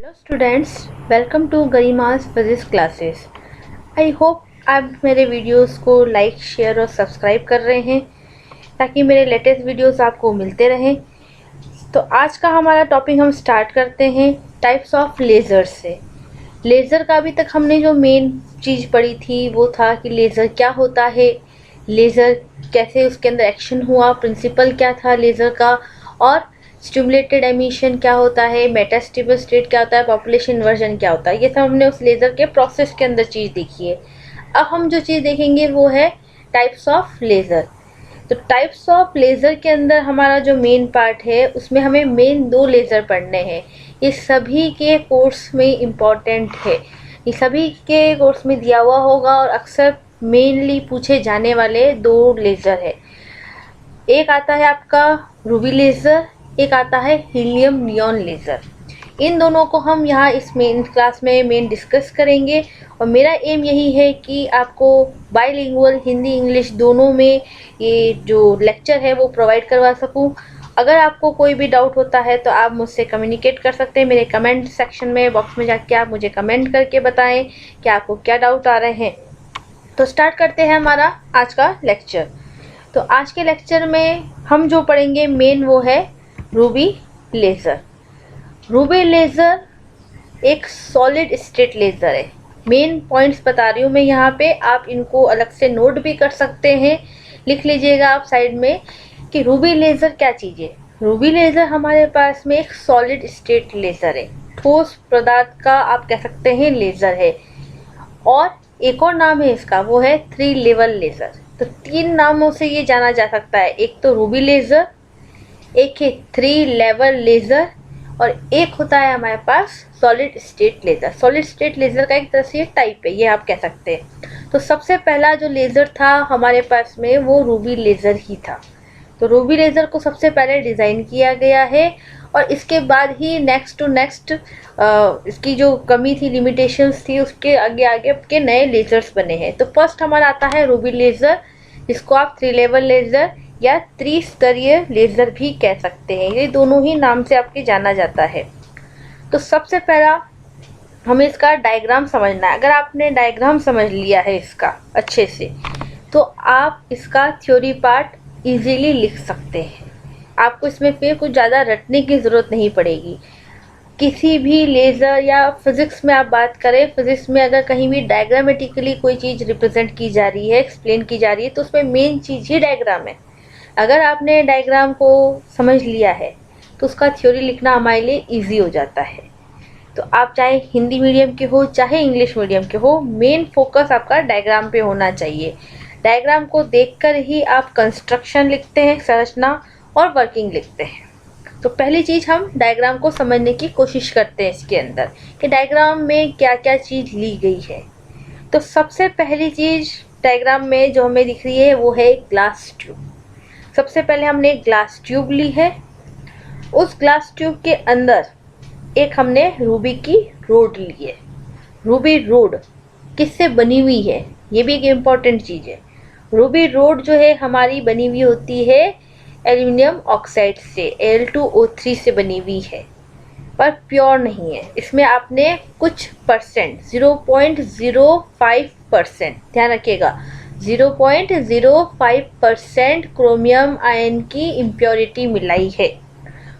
Hello students, welcome to Garima's physics classes. I hope आप मेरे videos को लाइक, शेयर और सब्सक्राइब कर रहे हैं ताकि मेरे लेटेस्ट वीडियोस आपको मिलते रहें। तो आज का हमारा टॉपिक हम स्टार्ट करते हैं टाइप्स ऑफ लेज़र से। लेज़र का अभी तक हमने जो मेन चीज़ पढ़ी थी वो था कि लेज़र क्या होता है, लेज़र कैसे उसके अंदर एक्शन हुआ, प्रिंसिपल क्या था लेज़र का, और स्टिमुलेटेड एमिशन क्या होता है, मेटास्टेबल स्टेट क्या होता है, पॉपुलेशन इन्वर्जन क्या होता है। ये सब हमने उस लेज़र के प्रोसेस के अंदर चीज़ देखी है। अब हम जो चीज़ देखेंगे वो है टाइप्स ऑफ लेज़र। तो टाइप्स ऑफ लेज़र के अंदर हमारा जो मेन पार्ट है उसमें हमें मेन 2 लेज़र पढ़ने हैं। ये सभी के कोर्स में इम्पॉर्टेंट है, ये सभी के कोर्स में दिया हुआ होगा और अक्सर मेनली पूछे जाने वाले 2 लेज़र है। एक आता है आपका रूबी लेज़र, एक आता है हीलियम नियॉन लेज़र। इन दोनों को हम यहाँ इस मेन क्लास में मेन डिस्कस करेंगे और मेरा एम यही है कि आपको बाइलिंगुअल हिंदी इंग्लिश दोनों में ये जो लेक्चर है वो प्रोवाइड करवा सकूं। अगर आपको कोई भी डाउट होता है तो आप मुझसे कम्युनिकेट कर सकते हैं। मेरे कमेंट सेक्शन में बॉक्स में जाके आप मुझे कमेंट करके बताएं कि आपको क्या डाउट आ रहे हैं। तो स्टार्ट करते हैं हमारा आज का लेक्चर। तो आज के लेक्चर में हम जो पढ़ेंगे मेन वो है रूबी लेज़र। रूबी लेज़र एक सॉलिड स्टेट लेज़र है। मेन पॉइंट्स बता रही हूँ मैं यहाँ पे, आप इनको अलग से नोट भी कर सकते हैं, लिख लीजिएगा आप साइड में कि रूबी लेज़र क्या चीज़ है। रूबी लेज़र हमारे पास में एक सॉलिड स्टेट लेज़र है, ठोस पदार्थ का आप कह सकते हैं लेज़र है। और एक और नाम है इसका, वो है 3 लेवल लेज़र। तो 3 नामों से ये जाना जा सकता है, एक तो रूबी लेज़र, एक है 3 लेवल लेज़र और एक होता है हमारे पास solid state laser. Solid state laser का एक तरह से टाइप है, ये आप कह सकते हैं। तो सबसे पहला जो लेज़र था हमारे पास में वो रूबी लेज़र ही था। तो रूबी लेज़र को सबसे पहले डिज़ाइन किया गया है और इसके बाद ही नेक्स्ट टू नेक्स्ट इसकी जो कमी थी, लिमिटेशंस थी, उसके आगे आगे के नए लेज़र्स बने हैं। तो फर्स्ट हमारा आता है रूबी लेज़र, जिसको आप 3 लेवल लेज़र या त्रिस्तरीय लेज़र भी कह सकते हैं। ये दोनों ही नाम से आपके जाना जाता है। तो सबसे पहला हमें इसका डायग्राम समझना है। अगर आपने डायग्राम समझ लिया है इसका अच्छे से तो आप इसका थ्योरी पार्ट इजीली लिख सकते हैं। आपको इसमें फिर कुछ ज़्यादा रटने की ज़रूरत नहीं पड़ेगी। किसी भी लेज़र या फिज़िक्स में आप बात करें, फिज़िक्स में अगर कहीं भी डायग्रामेटिकली कोई चीज़ रिप्रेजेंट की जा रही है, एक्सप्लेन की जा रही है, तो उसमें मेन चीज़ ही डायग्राम है। अगर आपने डायग्राम को समझ लिया है तो उसका थ्योरी लिखना हमारे लिए इजी हो जाता है। तो आप चाहे हिंदी मीडियम के हो चाहे इंग्लिश मीडियम के हो, मेन फोकस आपका डायग्राम पे होना चाहिए। डायग्राम को देखकर ही आप कंस्ट्रक्शन लिखते हैं, संरचना और वर्किंग लिखते हैं। तो पहली चीज़ हम डायग्राम को समझने की कोशिश करते हैं इसके अंदर कि डायग्राम में क्या क्या चीज़ ली गई है। तो सबसे पहली चीज़ डायग्राम में जो हमें दिख रही है वो है ग्लास ट्यूब। सबसे पहले हमने एक ग्लास ट्यूब ली है, उस ग्लास ट्यूब के अंदर एक हमने रूबी की रोड ली है। रूबी रोड किससे बनी हुई है, ये भी एक इम्पॉर्टेंट चीज़ है। रूबी रोड जो है हमारी बनी हुई होती है एल्यूमिनियम ऑक्साइड से, Al2O3 से बनी हुई है, पर प्योर नहीं है। इसमें आपने कुछ परसेंट 0.05% ध्यान रखिएगा, 0.05% क्रोमियम आयन की इम्प्योरिटी मिलाई है।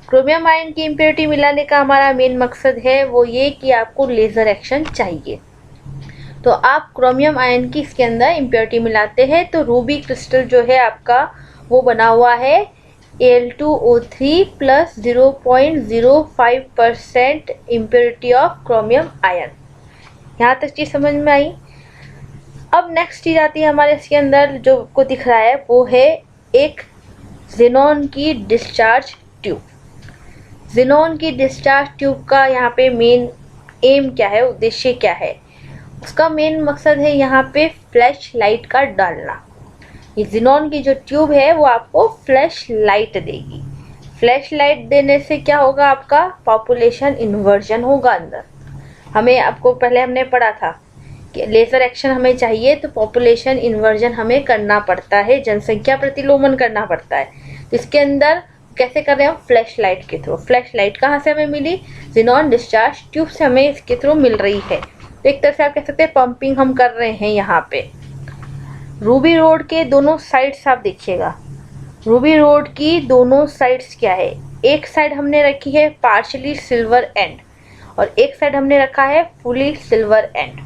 क्रोमियम आयन की इम्प्योरिटी मिलाने का हमारा मेन मकसद है वो ये कि आपको लेज़र एक्शन चाहिए। तो आप क्रोमियम आयन की इसके अंदर इम्प्योरिटी मिलाते हैं तो रूबी क्रिस्टल जो है आपका वो बना हुआ है Al2O3 plus 0.05% impurity of chromium ion. यहाँ तक चीज़ समझ में आई। अब नेक्स्ट चीज़ आती है हमारे इसके अंदर जो आपको दिख रहा है वो है एक ज़ेनॉन की डिस्चार्ज ट्यूब। ज़ेनॉन की डिस्चार्ज ट्यूब का यहाँ पे मेन एम क्या है, उद्देश्य क्या है, उसका मेन मकसद है यहाँ पे फ्लैश लाइट का डालना। ये ज़ेनॉन की जो ट्यूब है वो आपको फ्लैश लाइट देगी। फ्लैश लाइट देने से क्या होगा, आपका पॉपुलेशन इन्वर्जन होगा अंदर। हमें आपको पहले हमने पढ़ा था कि लेज़र एक्शन हमें चाहिए तो पॉपुलेशन इन्वर्जन हमें करना पड़ता है, जनसंख्या प्रतिलोमन करना पड़ता है। तो इसके अंदर कैसे कर रहे हैं हम? फ्लैश लाइट के थ्रू। फ्लैश लाइट कहाँ से हमें मिली? ज़ेनॉन डिस्चार्ज ट्यूब से हमें इसके थ्रू मिल रही है। तो एक तरह से आप कह सकते हैं पंपिंग हम कर रहे हैं यहाँ पे। रूबी रोड के दोनों साइड्स आप देखिएगा, रूबी रोड की दोनों साइड्स क्या है? एक साइड हमने रखी है पार्शली सिल्वर एंड और एक साइड हमने रखा है fully silver and.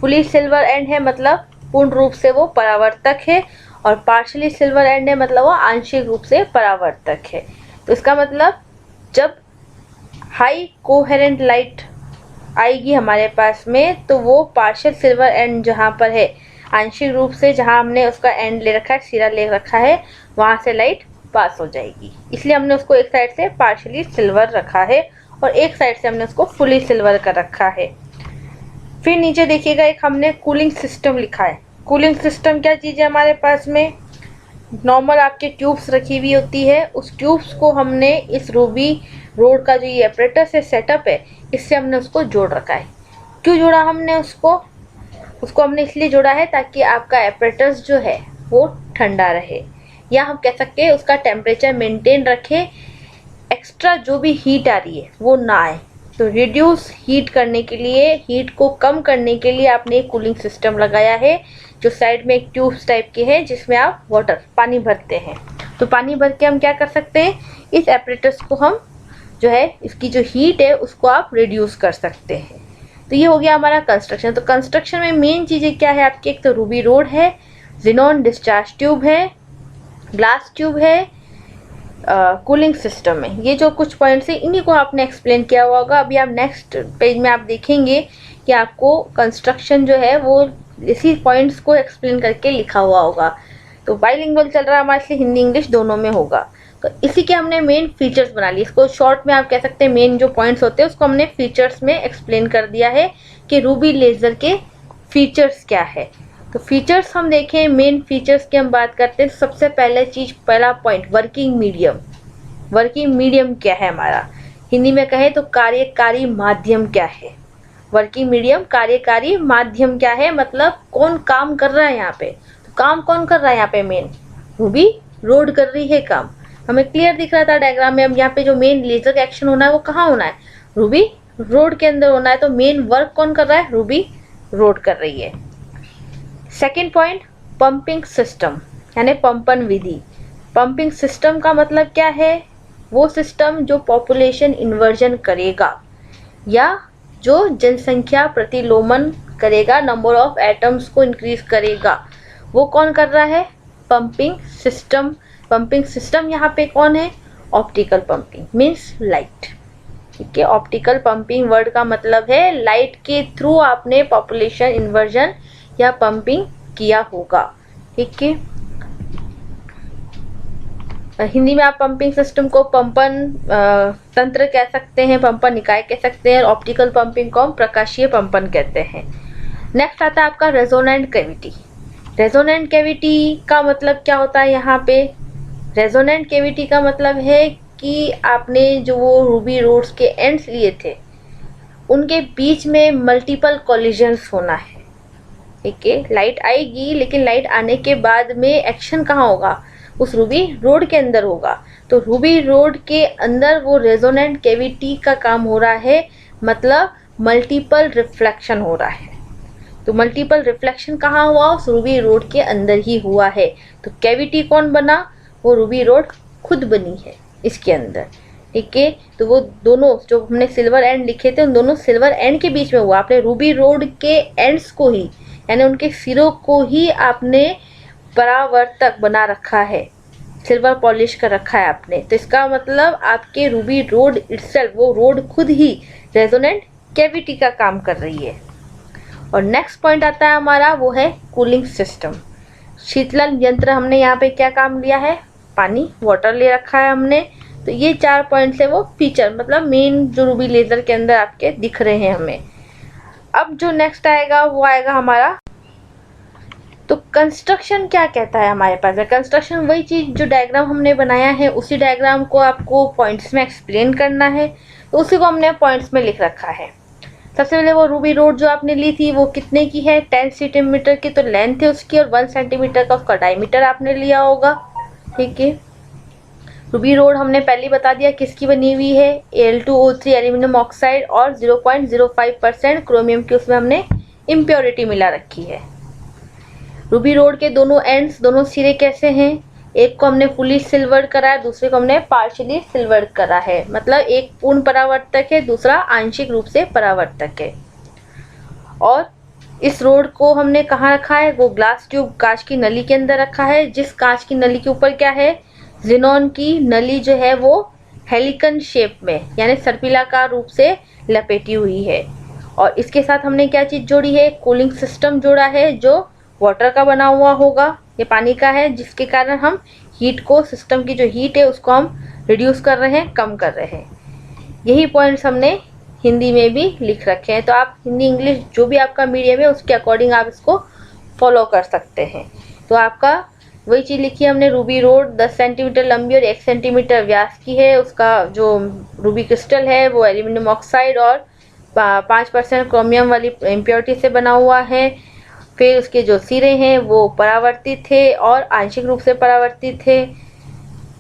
Fully silver and है मतलब पूर्ण रूप से वो परावर्तक है, और पार्शली सिल्वर एंड है मतलब वो आंशिक रूप से परावर्तक है। तो इसका मतलब जब हाई कोहेरेंट लाइट आएगी हमारे पास में तो वो पार्शियल सिल्वर एंड जहाँ पर है, आंशिक रूप से जहाँ हमने उसका एंड ले रखा है, सिरा ले रखा है, वहाँ से लाइट पास हो जाएगी। इसलिए हमने उसको एक साइड से पार्शियली सिल्वर रखा है और एक साइड से हमने उसको फुली सिल्वर कर रखा है। फिर नीचे देखिएगा एक हमने कूलिंग सिस्टम लिखा है। कूलिंग सिस्टम क्या चीज़ है हमारे पास में? नॉर्मल आपके ट्यूब्स रखी हुई होती है, उस ट्यूब्स को हमने इस रूबी रोड का जो ये ऑपरेटर से सेटअप है, इससे हमने उसको जोड़ रखा है। क्यों जोड़ा हमने उसको हमने इसलिए जोड़ा है ताकि आपका एपरेटस जो है वो ठंडा रहे, या हम कह सकते हैं उसका टेम्परेचर मेंटेन रखे, एक्स्ट्रा जो भी हीट आ रही है वो ना आए। तो रिड्यूस हीट करने के लिए, हीट को कम करने के लिए आपने एक कूलिंग सिस्टम लगाया है, जो साइड में एक ट्यूब्स टाइप के हैं जिसमें आप वाटर पानी भरते हैं। तो पानी भर के हम क्या कर सकते हैं, इस एपरेटस को हम जो है इसकी जो हीट है उसको आप रिड्यूस कर सकते हैं। तो ये हो गया हमारा कंस्ट्रक्शन। तो कंस्ट्रक्शन में मेन चीज़ें क्या है आपकी? एक तो रूबी रोड है, ज़ेनॉन डिस्चार्ज ट्यूब है, ग्लास ट्यूब है, कूलिंग सिस्टम है। ये जो कुछ पॉइंट्स हैं इन्हीं को आपने एक्सप्लेन किया हुआ होगा। अभी आप नेक्स्ट पेज में आप देखेंगे कि आपको कंस्ट्रक्शन जो है वो इसी पॉइंट्स को एक्सप्लेन करके लिखा हुआ होगा। तो बाइलिंगुअल चल रहा है हमारे, इसलिए हिंदी इंग्लिश दोनों में होगा। तो इसी के हमने मेन फीचर्स बना लिए। इसको शॉर्ट में आप कह सकते हैं मेन जो पॉइंट्स होते हैं उसको हमने फीचर्स में एक्सप्लेन कर दिया है कि रूबी लेज़र के फीचर्स क्या है। तो फीचर्स हम देखें, मेन फीचर्स की हम बात करते हैं। सबसे पहला point working medium. Working medium क्या है हमारा? हिंदी में कहें तो कार्यकारी माध्यम क्या है? वर्किंग मीडियम कार्यकारी माध्यम क्या है, मतलब कौन काम कर रहा है यहाँ पे? तो काम कौन कर रहा है यहाँ पे? मेन रूबी रोड कर रही है काम। हमें क्लियर दिख रहा था डायग्राम में। अब यहाँ पे जो मेन लेजर का एक्शन होना है वो कहाँ होना है? रूबी रोड के अंदर होना है। तो मेन वर्क कौन कर रहा है? रूबी रोड कर रही है। सेकेंड पॉइंट पंपिंग सिस्टम यानी पंपन विधि। पंपिंग सिस्टम का मतलब क्या है? वो सिस्टम जो पॉपुलेशन इन्वर्जन करेगा या जो जनसंख्या प्रतिलोमन करेगा, नंबर ऑफ एटम्स को इंक्रीज करेगा, वो कौन कर रहा है? Pumping system. पंपिंग सिस्टम यहाँ पे कौन है? Optical pumping means light. ठीक है, ऑप्टिकल पंपिंग वर्ड का मतलब है लाइट के थ्रू आपने पॉपुलेशन इन्वर्जन या पंपिंग किया होगा। ठीक है, हिंदी में आप पंपिंग सिस्टम को पंपन तंत्र कह सकते हैं, पंपन निकाय कह सकते हैं। ऑप्टिकल पंपिंग को हम प्रकाशीय पंपन कहते हैं। नेक्स्ट आता है आपका रेजोनेंट कैविटी। रेजोनेंट कैविटी का मतलब क्या होता है यहाँ पे? रेजोनेंट कैविटी का मतलब है कि आपने जो वो रूबी रोड्स के एंड्स लिए थे उनके बीच में मल्टीपल कॉलिजन्स होना है। ठीक है, लाइट आएगी लेकिन लाइट आने के बाद में एक्शन कहाँ होगा? उस रूबी रोड के अंदर होगा। तो रूबी रोड के अंदर वो रेजोनेंट कैविटी का काम हो रहा है, मतलब मल्टीपल रिफ्लेक्शन हो रहा है। तो मल्टीपल रिफ्लेक्शन कहाँ हुआ? उस रूबी रोड के अंदर ही हुआ है। तो कैविटी कौन बना? वो रूबी रोड खुद बनी है इसके अंदर। ठीक है, तो वो दोनों जो हमने सिल्वर एंड लिखे थे उन दोनों सिल्वर एंड के बीच में हुआ। आपने रूबी रोड के एंड्स को ही यानी उनके सिरों को ही आपने परावर्तक बना रखा है, सिल्वर पॉलिश कर रखा है आपने। तो इसका मतलब आपके रूबी रोड इटसेल्फ, वो रोड खुद ही रेजोनेंट कैविटी का काम कर रही है। और नेक्स्ट पॉइंट आता है हमारा, वो है कूलिंग सिस्टम। शीतलन यंत्र हमने यहाँ पे क्या काम लिया है? पानी, वाटर ले रखा है हमने। तो ये 4 पॉइंट्स है वो फीचर, मतलब मेन जो रूबी लेजर के अंदर आपके दिख रहे हैं हमें। अब जो नेक्स्ट आएगा वो आएगा हमारा, तो कंस्ट्रक्शन क्या कहता है हमारे पास? कंस्ट्रक्शन वही चीज़ जो डायग्राम हमने बनाया है उसी डायग्राम को आपको पॉइंट्स में एक्सप्लेन करना है, तो उसी को हमने पॉइंट्स में लिख रखा है। सबसे पहले वो रूबी रोड जो आपने ली थी वो कितने की है? 10 सेंटीमीटर की तो लेंथ है उसकी, और 1 सेंटीमीटर का उसका डायमीटर आपने लिया होगा। ठीक है, रूबी रोड हमने पहले ही बता दिया किसकी बनी हुई है, Al2O3 एल्यूमिनियम ऑक्साइड और 0.05% क्रोमियम की उसमें हमने इम्प्योरिटी मिला रखी है। रूबी रोड के दोनों एंड्स, दोनों सिरे कैसे हैं, एक को हमने फुली सिल्वर्ड करा है, दूसरे को हमने पार्शियली सिल्वर्ड करा है, मतलब एक पूर्ण परावर्तक है, दूसरा आंशिक रूप से परावर्तक है। और इस रोड को हमने कहाँ रखा है, वो ग्लास ट्यूब कांच की नली के अंदर रखा है, जिस कांच की नली के ऊपर क्या है, ज़ेनॉन की नली जो है वो हेलिकन शेप में यानी सर्पिलाकार रूप से लपेटी हुई है। और इसके साथ हमने क्या चीज़ जोड़ी है, कूलिंग सिस्टम जोड़ा है जो वाटर का बना हुआ होगा, ये पानी का है, जिसके कारण हम हीट को, सिस्टम की जो हीट है उसको हम रिड्यूस कर रहे हैं, कम कर रहे हैं। यही पॉइंट्स हमने हिंदी में भी लिख रखे हैं, तो आप हिंदी इंग्लिश जो भी आपका मीडियम है उसके अकॉर्डिंग आप इसको फॉलो कर सकते हैं। तो आपका वही चीज़ लिखी है हमने, रूबी रोड 10 सेंटीमीटर लंबी और 1 सेंटीमीटर व्यास की है, उसका जो रूबी क्रिस्टल है वो एल्यूमिनियम ऑक्साइड और 5% क्रोमियम वाली इम्प्योरिटी से बना हुआ है। फिर उसके जो सिरे हैं वो परावर्तित थे और आंशिक रूप से परावर्तित थे।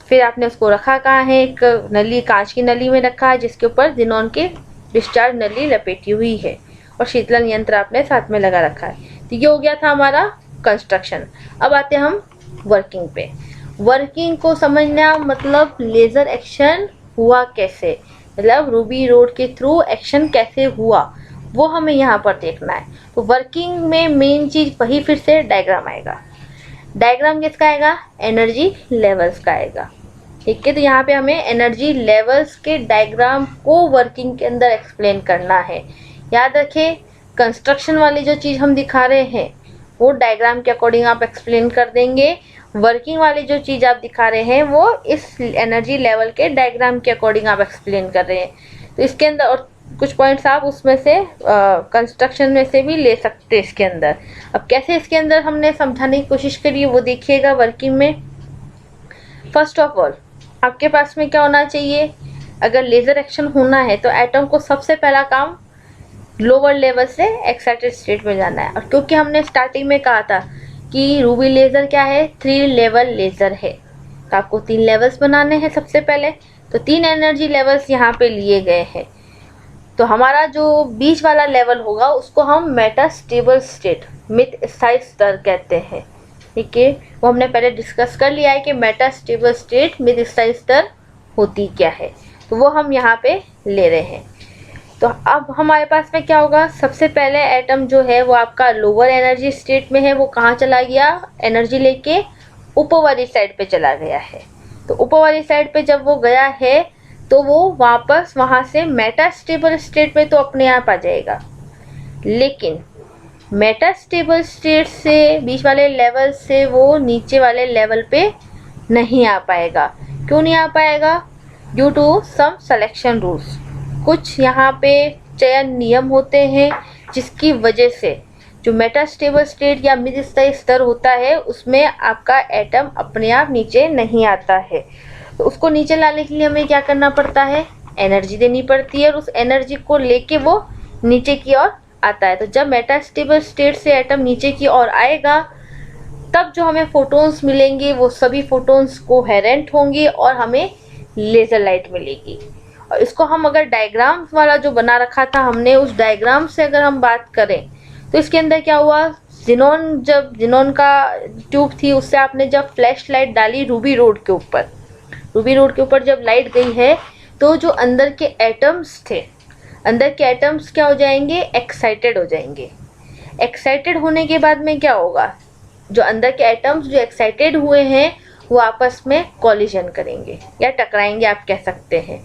फिर आपने उसको रखा कहाँ है, एक नली, कांच की नली में रखा है जिसके ऊपर ज़ेनॉन की डिस्चार्ज नली लपेटी हुई है और शीतलन यंत्र आपने साथ में लगा रखा है। तो ये हो गया था हमारा कंस्ट्रक्शन। अब आते हैं हम वर्किंग पे। वर्किंग को समझना मतलब लेज़र एक्शन हुआ कैसे, मतलब रूबी रोड के थ्रू एक्शन कैसे हुआ, वो हमें यहाँ पर देखना है। तो वर्किंग में मेन चीज़ वही फिर से डायग्राम आएगा। डायग्राम किसका आएगा, एनर्जी लेवल्स का आएगा। ठीक है, तो यहाँ पे हमें एनर्जी लेवल्स के डायग्राम को वर्किंग के अंदर एक्सप्लेन करना है। याद रखें, कंस्ट्रक्शन वाली जो चीज़ हम दिखा रहे हैं वो डायग्राम के अकॉर्डिंग आप एक्सप्लेन कर देंगे, वर्किंग वाली जो चीज़ आप दिखा रहे हैं वो इस एनर्जी लेवल के डायग्राम के अकॉर्डिंग आप एक्सप्लेन कर रहे हैं। तो इसके अंदर और कुछ पॉइंट्स आप उसमें से कंस्ट्रक्शन में से भी ले सकते हैं इसके अंदर। अब कैसे इसके अंदर हमने समझाने की कोशिश करी है वो देखिएगा वर्किंग में। फर्स्ट ऑफ ऑल आपके पास में क्या होना चाहिए, अगर लेज़र एक्शन होना है तो एटम को सबसे पहला काम लोअर लेवल से एक्साइटेड स्टेट में जाना है। और क्योंकि हमने स्टार्टिंग में कहा था कि रूबी लेज़र क्या है, 3 लेवल लेज़र है, तो आपको 3 लेवल्स बनाने हैं सबसे पहले। तो 3 एनर्जी लेवल्स यहाँ पे लिए गए हैं। तो हमारा जो बीच वाला लेवल होगा उसको हम मेटास्टेबल स्टेट, मित स्थायी स्तर कहते हैं। ठीक है, वो हमने पहले डिस्कस कर लिया है कि मेटास्टेबल स्टेट, मित स्थायी स्तर होती क्या है, तो वो हम यहाँ पे ले रहे हैं। तो अब हमारे पास में क्या होगा, सबसे पहले एटम जो है वो आपका लोअर एनर्जी स्टेट में है, वो कहाँ चला गया, एनर्जी लेके ऊपर वाली साइड पे चला गया है। तो ऊपर वाली साइड पे जब वो गया है तो वो वापस वहाँ से मेटास्टेबल स्टेट में तो अपने आप आ जाएगा, लेकिन मेटास्टेबल स्टेट से बीच वाले लेवल से वो नीचे वाले लेवल पे नहीं आ पाएगा। क्यों नहीं आ पाएगा, due to some selection rules. कुछ यहाँ पे चयन नियम होते हैं जिसकी वजह से जो मेटास्टेबल स्टेट या मिड स्थायी स्तर होता है उसमें आपका एटम अपने आप नीचे नहीं आता है। तो उसको नीचे लाने के लिए हमें क्या करना पड़ता है, एनर्जी देनी पड़ती है, और उस एनर्जी को लेके वो नीचे की ओर आता है। तो जब मेटास्टेबल स्टेट से एटम नीचे की ओर आएगा तब जो हमें फोटॉन्स मिलेंगे वो सभी फोटॉन्स कोहेरेंट होंगे और हमें लेज़र लाइट मिलेगी। और इसको हम अगर डायग्राम वाला जो बना रखा था हमने, उस डायग्राम से अगर हम बात करें तो इसके अंदर क्या हुआ, ज़ेनॉन, जब ज़ेनॉन का ट्यूब थी उससे आपने जब फ्लैश लाइट डाली रूबी रोड के ऊपर, रूबी रोड के ऊपर जब लाइट गई है तो जो अंदर के एटम्स थे, अंदर के एटम्स क्या हो जाएंगे, एक्साइटेड हो जाएंगे। एक्साइटेड होने के बाद में क्या होगा, जो अंदर के एटम्स जो एक्साइटेड हुए हैं वो आपस में कॉलिजन करेंगे या टकराएंगे आप कह सकते हैं,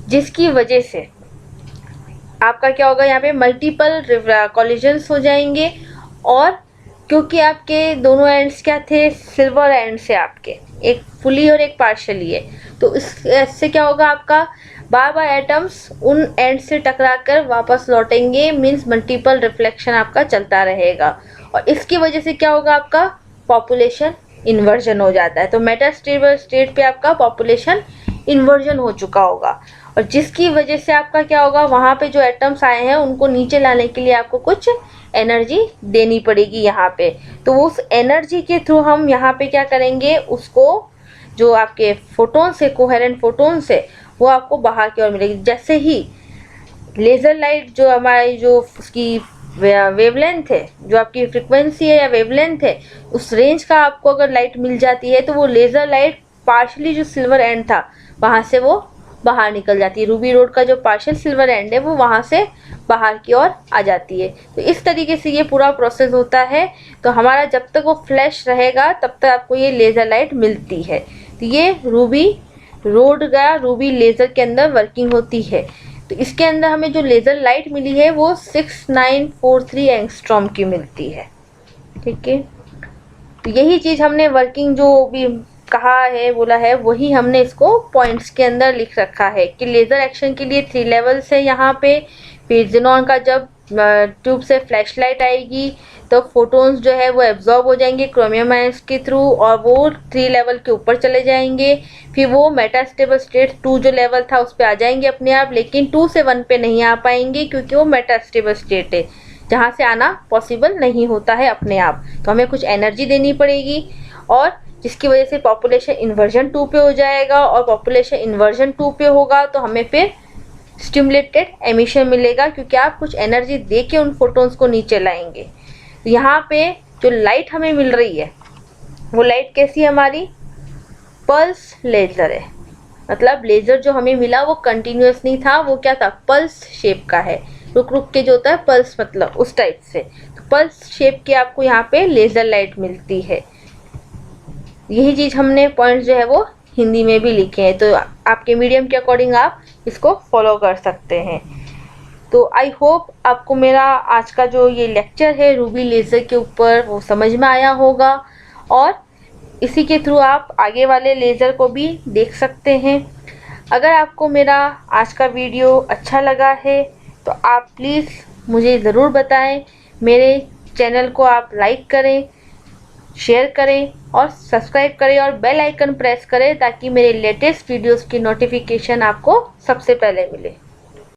जिसकी वजह से आपका क्या होगा, यहाँ पे मल्टीपल कॉलिजन्स हो जाएंगे। और क्योंकि आपके दोनों एंड्स क्या थे, सिल्वर एंड से आपके, एक फुली और एक पार्शली है, तो इससे क्या होगा, आपका बार बार एटम्स उन एंड से टकराकर वापस लौटेंगे, मीन्स मल्टीपल रिफ्लेक्शन आपका चलता रहेगा। और इसकी वजह से क्या होगा, आपका पॉपुलेशन इन्वर्जन हो जाता है। तो मेटास्टेबल स्टेट पे आपका पॉपुलेशन इन्वर्जन हो चुका होगा, और जिसकी वजह से आपका क्या होगा, वहाँ पे जो एटम्स आए हैं उनको नीचे लाने के लिए आपको कुछ एनर्जी देनी पड़ेगी यहाँ पे। तो उस एनर्जी के थ्रू हम यहाँ पे क्या करेंगे, उसको जो आपके फोटोन्स है, कोहेरेंट फोटोन्स है, वो आपको बाहर की ओर मिलेगी। जैसे ही लेज़र लाइट जो हमारी जो उसकी वेवलेंथ है, जो आपकी फ्रिक्वेंसी है या वेवलेंथ है, उस रेंज का आपको अगर लाइट मिल जाती है तो वो लेज़र लाइट पार्शली जो सिल्वर एंड था वहाँ से वो बाहर निकल जाती है। रूबी रोड का जो पार्शियल सिल्वर एंड है वो वहाँ से बाहर की ओर आ जाती है। तो इस तरीके से ये पूरा प्रोसेस होता है। तो हमारा जब तक वो फ्लैश रहेगा तब तक आपको ये लेज़र लाइट मिलती है। तो ये रूबी रोड का रूबी लेज़र के अंदर वर्किंग होती है। तो इसके अंदर हमें जो लेज़र लाइट मिली है वो 6943 एंगस्ट्रॉम की मिलती है। ठीक है, तो यही चीज़ हमने वर्किंग जो भी कहा है, बोला है, वही हमने इसको पॉइंट्स के अंदर लिख रखा है कि लेज़र एक्शन के लिए 3 लेवल्स है यहाँ पे। फिर ज़ेनॉन का जब ट्यूब से फ्लैश लाइट आएगी तो फोटोन्स जो है वो एब्जॉर्ब हो जाएंगे क्रोमियम आयंस के थ्रू और वो 3 लेवल के ऊपर चले जाएंगे। फिर वो मेटास्टेबल स्टेट 2 जो लेवल था उस पर आ जाएंगे अपने आप, लेकिन 2 से 1 पे नहीं आ पाएंगे क्योंकि वो मेटास्टेबल स्टेट है जहाँ से आना पॉसिबल नहीं होता है अपने आप। तो हमें कुछ एनर्जी देनी पड़ेगी और जिसकी वजह से पॉपुलेशन इन्वर्जन 2 पे हो जाएगा और पॉपुलेशन इन्वर्जन 2 पे होगा तो हमें फिर स्टिमुलेटेड एमिशन मिलेगा क्योंकि आप कुछ एनर्जी दे के उन फोटोन्स को नीचे लाएंगे। तो यहाँ पे जो लाइट हमें मिल रही है वो लाइट कैसी है, हमारी पल्स लेज़र है। मतलब लेज़र जो हमें मिला वो कंटिन्यूस नहीं था, वो क्या था, पल्स शेप का है। रुक रुक के जो होता है पल्स, मतलब उस टाइप से। तो पल्स शेप की आपको यहाँ पे लेज़र लाइट मिलती है। यही चीज़ हमने पॉइंट्स जो है वो हिंदी में भी लिखे हैं, तो आपके मीडियम के अकॉर्डिंग आप इसको फॉलो कर सकते हैं। तो आई होप आपको मेरा आज का जो ये लेक्चर है रूबी लेज़र के ऊपर वो समझ में आया होगा और इसी के थ्रू आप आगे वाले लेज़र को भी देख सकते हैं। अगर आपको मेरा आज का वीडियो अच्छा लगा है तो आप प्लीज़ मुझे ज़रूर बताएं। मेरे चैनल को आप लाइक करें, शेयर करें और सब्सक्राइब करें और बेल आइकन प्रेस करें ताकि मेरे लेटेस्ट वीडियोस की नोटिफिकेशन आपको सबसे पहले मिले।